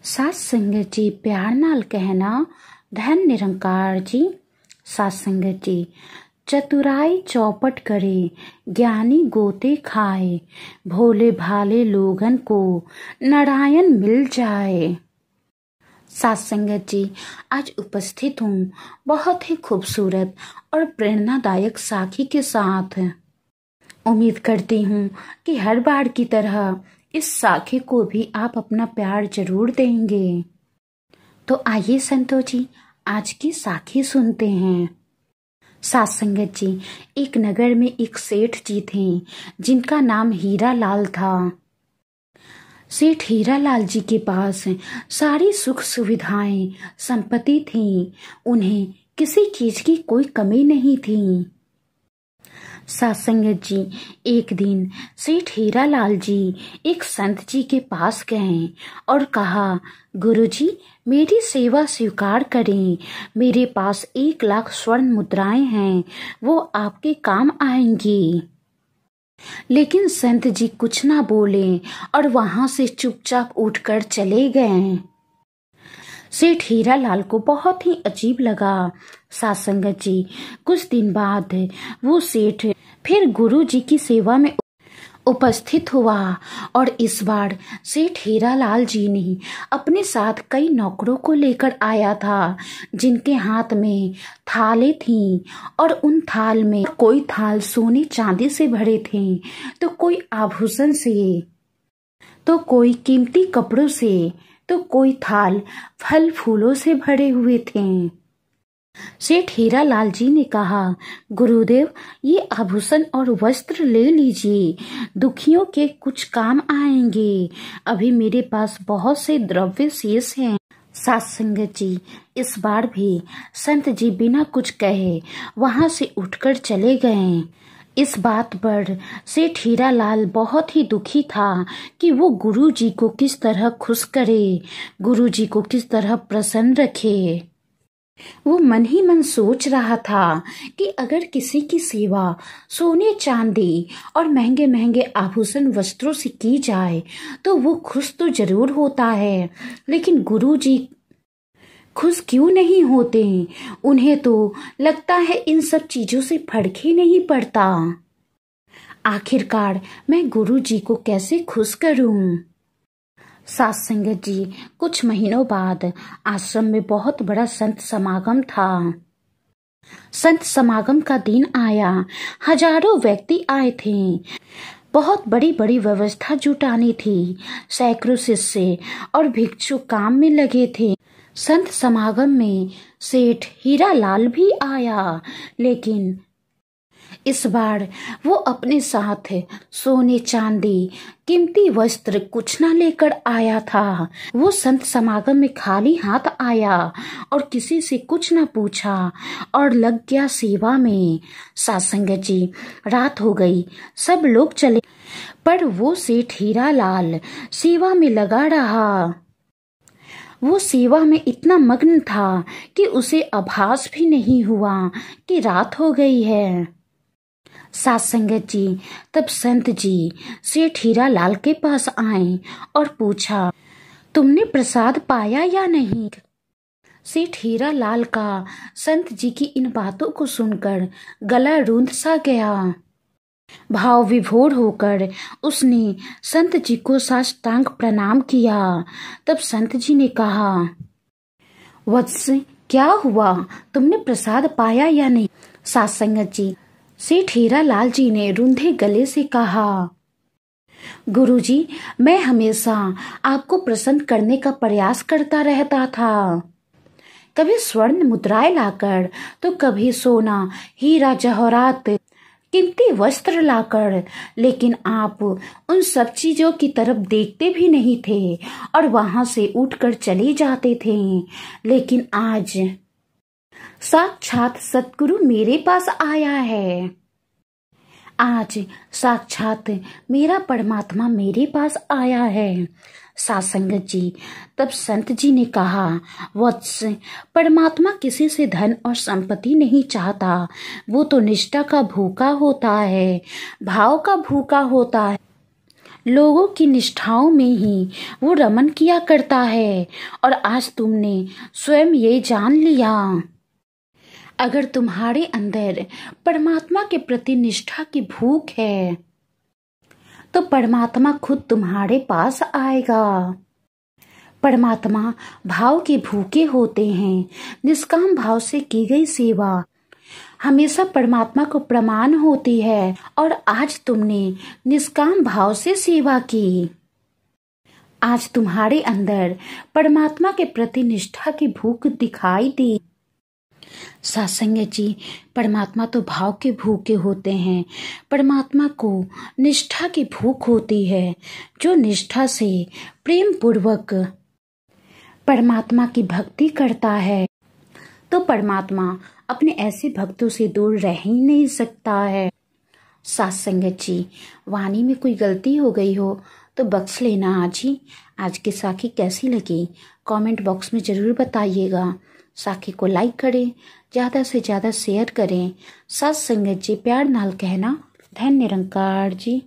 सात संगत जी प्यार नाल कहना धन निरंकार जी। सात संगत जी चतुराई चौपट करे, ज्ञानी गोते खाए, भोले भाले लोगन को नारायण मिल जाए। सात संगत जी आज उपस्थित हूँ बहुत ही खूबसूरत और प्रेरणादायक साखी के साथ। उम्मीद करती हूँ कि हर बार की तरह इस साखी को भी आप अपना प्यार जरूर देंगे। तो आइए संतो जी आज की साखी सुनते हैं। सात संगत जी एक नगर में एक सेठ जी थे जिनका नाम हीरा लाल था। सेठ हीरा लाल जी के पास सारी सुख सुविधाएं संपत्ति थी, उन्हें किसी चीज की कोई कमी नहीं थी। सात संगत जी एक दिन सेठ हीरा लाल जी एक संत जी के पास गए और कहा, गुरुजी मेरी सेवा स्वीकार करें, मेरे पास 1 लाख स्वर्ण मुद्राएं हैं, वो आपके काम आएंगी। लेकिन संत जी कुछ ना बोले और वहां से चुपचाप उठकर चले गए। सेठ हीरा लाल को बहुत ही अजीब लगा। सात संगत जी कुछ दिन बाद वो सेठ फिर गुरु जी की सेवा में उपस्थित हुआ और इस बार सेठ हीरा लाल जी ने अपने साथ कई नौकरों को लेकर आया था, जिनके हाथ में थाले थीं और उन थाल में कोई थाल सोने चांदी से भरे थे, तो कोई आभूषण से, तो कोई कीमती कपड़ों से, तो कोई थाल फल फूलों से भरे हुए थे। सेठ हीरा लाल जी ने कहा, गुरुदेव ये आभूषण और वस्त्र ले लीजिए, दुखियों के कुछ काम आएंगे, अभी मेरे पास बहुत से द्रव्य शेष हैं। सात संगत जी इस बार भी संत जी बिना कुछ कहे वहां से उठकर चले गए। इस बात पर सेठ हीरा लाल बहुत ही दुखी था कि वो गुरु जी को किस तरह खुश करे, गुरु जी को किस तरह प्रसन्न रखे। वो मन ही मन सोच रहा था कि अगर किसी की सेवा सोने चांदी और महंगे महंगे आभूषण वस्त्रों से की जाए तो वो खुश तो जरूर होता है, लेकिन गुरु जी खुश क्यों नहीं होते? उन्हें तो लगता है इन सब चीजों से फर्क ही नहीं पड़ता। आखिरकार मैं गुरु जी को कैसे खुश करूं? सात संगत जी कुछ महीनों बाद आश्रम में बहुत बड़ा संत समागम था। संत समागम का दिन आया, हजारों व्यक्ति आए थे, बहुत बड़ी बड़ी व्यवस्था जुटानी थी, सैकड़ों शिष्य और भिक्षु काम में लगे थे। संत समागम में सेठ हीरा लाल भी आया, लेकिन इस बार वो अपने साथ सोने चांदी कीमती वस्त्र कुछ ना लेकर आया था। वो संत समागम में खाली हाथ आया और किसी से कुछ ना पूछा और लग गया सेवा में। सात संगत जी रात हो गई, सब लोग चले, पर वो सेठ हीरा लाल सेवा में लगा रहा। वो सेवा में इतना मग्न था कि उसे आभास भी नहीं हुआ कि रात हो गई है। सात संगत जी तब संत जी सेठ हीरा लाल के पास आए और पूछा, तुमने प्रसाद पाया या नहीं? सेठ हीरा लाल का संत जी की इन बातों को सुनकर गला रूंध सा गया। भाव विभोर होकर उसने संत जी को साष्टांग प्रणाम किया। तब संत जी ने कहा, वत्स क्या हुआ, तुमने प्रसाद पाया या नहीं? सात संगत जी सेठ हीरा लाल जी ने रूंधे गले से कहा, गुरुजी मैं हमेशा आपको प्रसन्न करने का प्रयास करता रहता था, कभी स्वर्ण मुद्राएं लाकर तो कभी सोना हीरा जवाहरात कीमती वस्त्र लाकर, लेकिन आप उन सब चीजों की तरफ देखते भी नहीं थे और वहां से उठकर चले जाते थे। लेकिन आज साक्षात सतगुरु मेरे पास आया है, आज साक्षात मेरा परमात्मा मेरे पास आया है। सात संगत जी तब संत जी ने कहा, वत्स परमात्मा किसी से धन और संपत्ति नहीं चाहता, वो तो निष्ठा का भूखा होता है, भाव का भूखा होता है। लोगों की निष्ठाओं में ही वो रमन किया करता है। और आज तुमने स्वयं ये जान लिया। अगर तुम्हारे अंदर परमात्मा के प्रति निष्ठा की भूख है तो परमात्मा खुद तुम्हारे पास आएगा। परमात्मा भाव के भूखे होते हैं। निष्काम भाव से की गई सेवा हमेशा परमात्मा को प्रमाण होती है। और आज तुमने निष्काम भाव से सेवा की। आज तुम्हारे अंदर परमात्मा के प्रति निष्ठा की भूख दिखाई दी। सत्संग जी, परमात्मा तो भाव के भूखे होते हैं। परमात्मा को निष्ठा की भूख होती है। जो निष्ठा से प्रेम पूर्वक परमात्मा की भक्ति करता है तो परमात्मा अपने ऐसे भक्तों से दूर रह ही नहीं सकता है। सत्संगत जी, वाणी में कोई गलती हो गई हो तो बख्श लेना। आज की साखी कैसी लगी कमेंट बॉक्स में ज़रूर बताइएगा। साखी को लाइक करें, ज़्यादा से ज़्यादा शेयर करें। सत्संगत जी, प्यार नाल कहना। धन निरंकार जी।